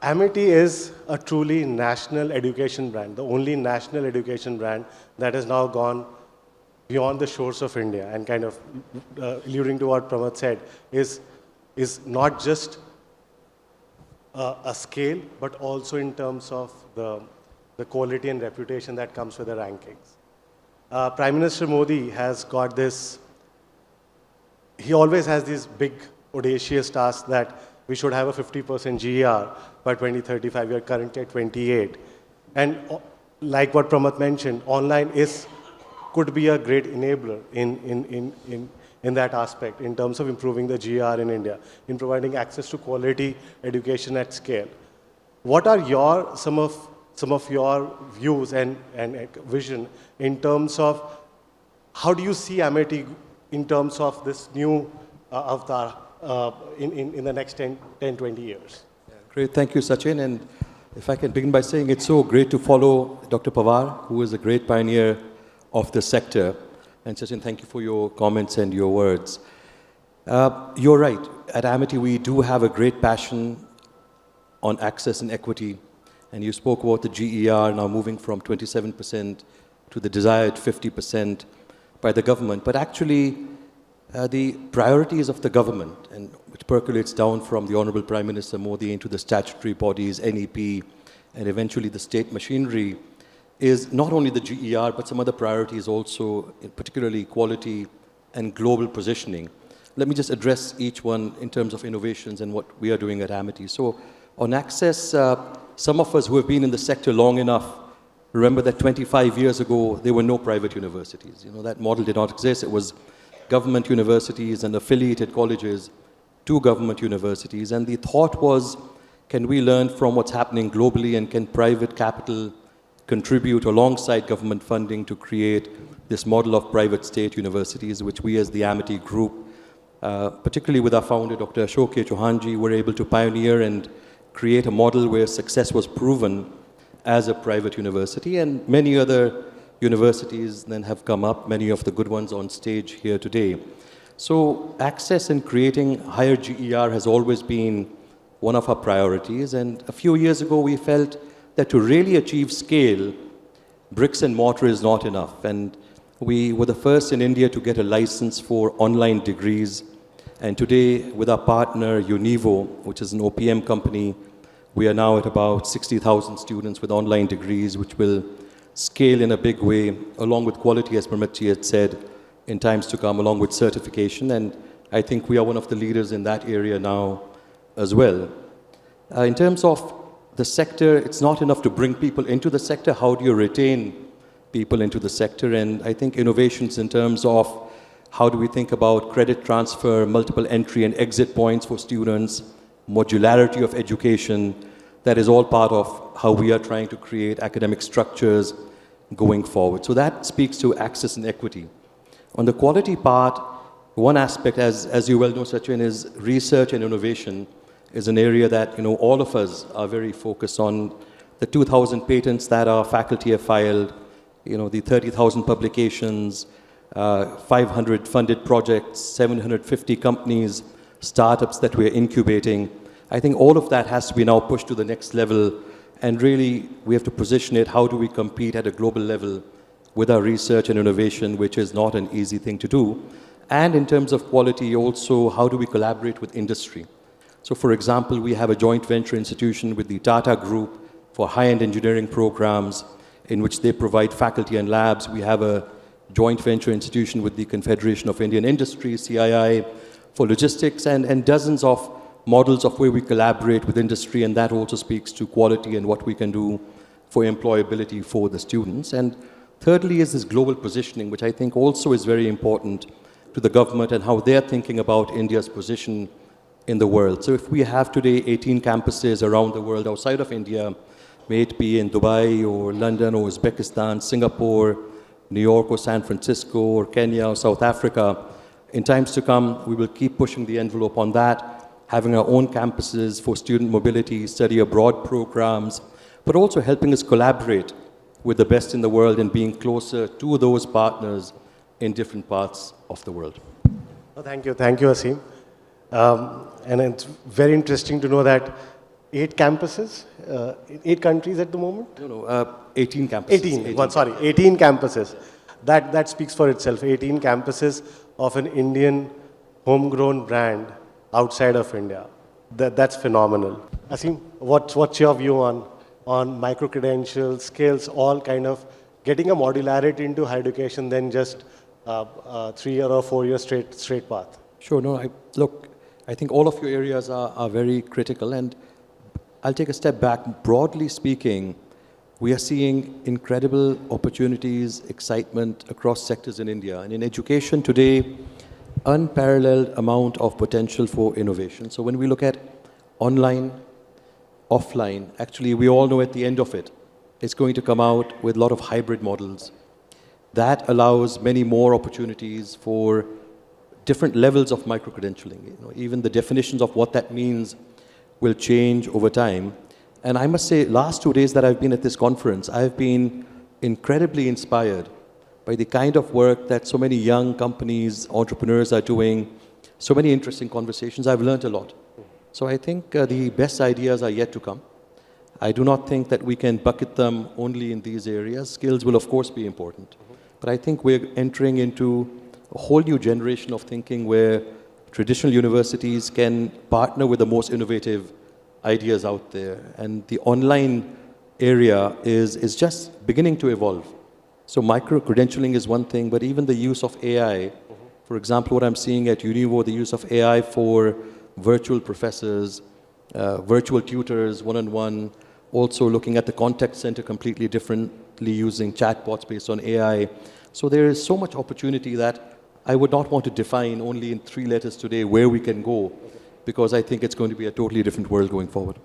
Amity is a truly national education brand, the only national education brand that has now gone beyond the shores of India, and kind of alluding to what Pramod said, is not just a scale, but also in terms of the quality and reputation that comes with the rankings. Prime Minister Modi has got this, he always has these big audacious tasks that we should have a 50% GER by 2035. We are currently at 28. And like what Pramod mentioned, online could be a great enabler in that aspect, in terms of improving the GER in India, in providing access to quality education at scale. What are some of your views and vision in terms of how do you see Amity in terms of this new avatar in the next 10, 20 years? Yeah, great, thank you, Sachin. And if I can begin by saying it's so great to follow Dr. Pawar, who is a great pioneer of the sector. And Sachin, thank you for your comments and your words. You're right. At Amity, we do have a great passion on access and equity. And you spoke about the GER now moving from 27% to the desired 50% by the government. But actually, the priorities of the government, and which percolates down from the Honorable Prime Minister Modi into the statutory bodies, NEP, and eventually the state machinery, is not only the GER, but some other priorities also, particularly quality and global positioning. Let me just address each one in terms of innovations and what we are doing at Amity. So on access, some of us who have been in the sector long enough remember that 25 years ago, there were no private universities. You know, that model did not exist. It was government universities and affiliated colleges to government universities. And the thought was, can we learn from what's happening globally, and can private capital contribute alongside government funding to create this model of private state universities, which we as the Amity Group, particularly with our founder, Dr. Aseem Chauhan, were able to pioneer and create a model where success was proven as a private university. And many other universities then have come up, many of the good ones on stage here today. So access and creating higher GER has always been one of our priorities. And a few years ago, we felt that to really achieve scale, bricks and mortar is not enough. And we were the first in India to get a license for online degrees. And today, with our partner Univo, which is an OPM company, we are now at about 60,000 students with online degrees, which will scale in a big way, along with quality, as Pramitji had said, in times to come, along with certification. And I think we are one of the leaders in that area now as well. In terms of the sector, it's not enough to bring people into the sector. How do you retain people into the sector? And I think innovations in terms of how do we think about credit transfer, multiple entry and exit points for students, modularity of education, that is all part of how we are trying to create academic structures going forward. So that speaks to access and equity. On the quality part, one aspect, as you well know, Sachin, is research and innovation is an area that all of us are very focused on. The 2,000 patents that our faculty have filed, the 30,000 publications, 500 funded projects, 750 companies, startups that we're incubating. I think all of that has to be now pushed to the next level, and really we have to position it, how do we compete at a global level with our research and innovation, which is not an easy thing to do. And in terms of quality also, how do we collaborate with industry? So for example, we have a joint venture institution with the Tata Group for high-end engineering programs in which they provide faculty and labs. We have a joint venture institution with the Confederation of Indian Industry, CII, for logistics, and dozens of models of where we collaborate with industry, and that also speaks to quality and what we can do for employability for the students. And thirdly is this global positioning, which I think also is very important to the government and how they're thinking about India's position in the world. So if we have today 18 campuses around the world outside of India, may it be in Dubai or London or Uzbekistan, Singapore, New York or San Francisco or Kenya or South Africa, in times to come, we will keep pushing the envelope on that, having our own campuses for student mobility, study abroad programs, but also helping us collaborate with the best in the world and being closer to those partners in different parts of the world. Well, thank you, Aseem. And it's very interesting to know that 8 campuses in 8 countries at the moment? No, no, 18 campuses. 18 campuses. That speaks for itself. 18 campuses of an Indian homegrown brand outside of India. That's phenomenal. Aseem, what's your view on micro-credentials, skills, all kind of getting a modularity into higher education than just 3-year or 4-year straight path? Sure, no, look, I think all of your areas are very critical, and I'll take a step back. Broadly speaking, we are seeing incredible opportunities, excitement across sectors in India. And in education today, unparalleled amount of potential for innovation. So when we look at online, offline, actually we all know at the end of it, it's going to come out with a lot of hybrid models. That allows many more opportunities for different levels of micro-credentialing. You know, even the definitions of what that means will change over time. And I must say, last 2 days that I've been at this conference, I've been incredibly inspired by the kind of work that so many young companies, entrepreneurs are doing, so many interesting conversations. I've learned a lot. So I think the best ideas are yet to come. I do not think that we can bucket them only in these areas. Skills will, of course, be important. But I think we're entering into a whole new generation of thinking where traditional universities can partner with the most innovative ideas out there. And the online area is just beginning to evolve. So micro-credentialing is one thing, but even the use of AI, for example, what I'm seeing at Univo, the use of AI for virtual professors, virtual tutors, one-on-one, also looking at the contact center completely differently using chatbots based on AI. So there is so much opportunity that I would not want to define only in 3 letters today where we can go, because I think it's going to be a totally different world going forward.